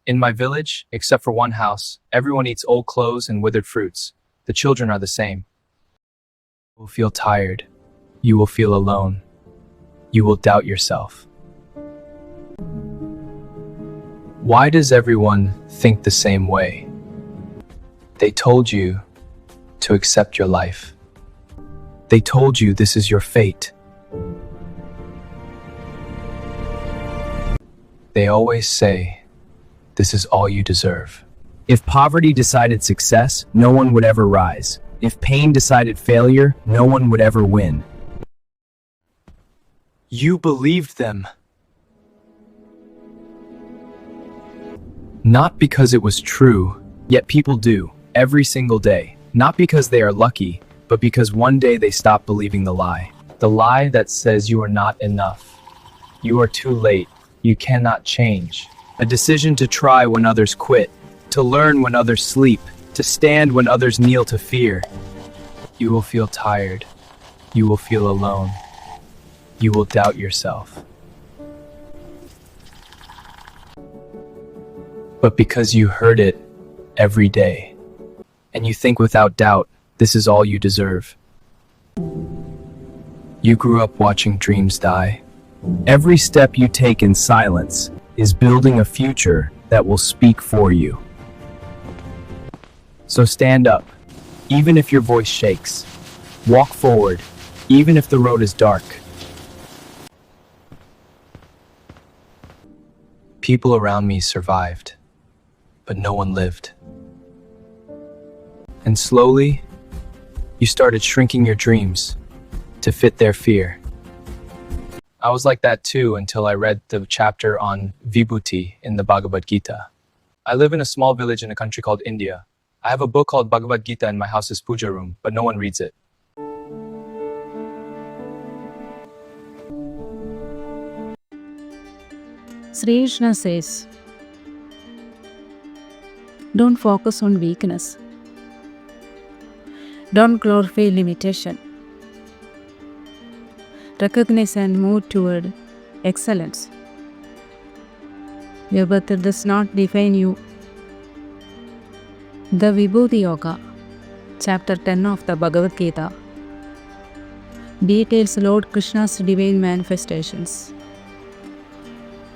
In my village, except for one house, everyone eats old clothes and withered fruits. The children are the same. You will feel tired. You will feel alone. You will doubt yourself. Why does everyone think the same way? They told you to accept your life. They told you this is your fate. They always say, this is all you deserve. If poverty decided success, no one would ever rise. If pain decided failure, no one would ever win. You believed them. Not because it was true, yet people do, every single day. Not because they are lucky, but because one day they stop believing the lie. The lie that says you are not enough. You are too late. You cannot change. A decision to try when others quit, to learn when others sleep, to stand when others kneel to fear. You will feel tired. You will feel alone. You will doubt yourself. But because you heard it every day, and you think without doubt, this is all you deserve. You grew up watching dreams die. Every step you take in silence is building a future that will speak for you. So stand up, even if your voice shakes. Walk forward, even if the road is dark. People around me survived, but no one lived. And slowly, you started shrinking your dreams to fit their fear. I was like that too until I read the chapter on Vibhuti in the Bhagavad Gita. I live in a small village in a country called India. I have a book called Bhagavad Gita in my house's puja room, but no one reads it. Sri Krishna says, don't focus on weakness. Don't glorify limitation. Recognize and move toward excellence. Your birth does not define you. The Vibhuti Yoga, chapter 10 of the Bhagavad Gita, details Lord Krishna's divine manifestations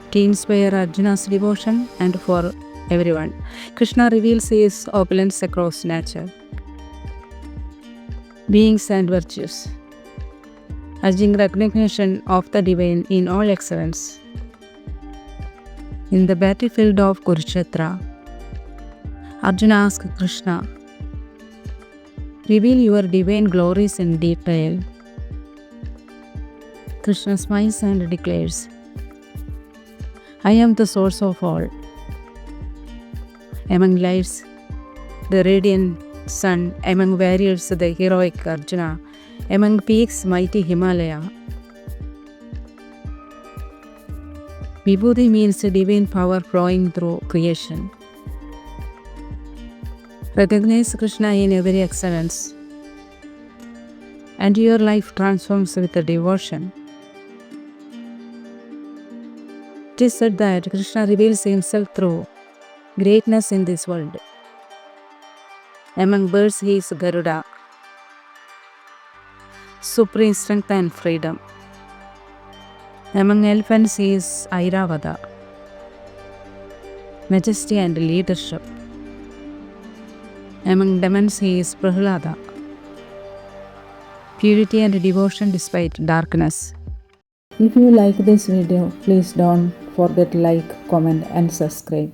to inspire Arjuna's devotion and for everyone. Krishna reveals his opulence across nature, beings and virtues, urging recognition of the divine in all excellence. In the battlefield of Kurukshetra, Arjuna asked Krishna, reveal your divine glories in detail. Krishna smiles and declares, I am the source of all. Among lives, the radiant sun, among warriors, the heroic Arjuna, among peaks, mighty Himalaya. Vibhuti means divine power flowing through creation. Recognize Krishna in every excellence, and your life transforms with the devotion. It is said that Krishna reveals himself through greatness in this world. Among birds he is Garuda, supreme strength and freedom. Among elephants he is Airavata, majesty and leadership. Among demons he is Prahlada, purity and devotion despite darkness. If you like this video, please don't forget to like, comment and subscribe.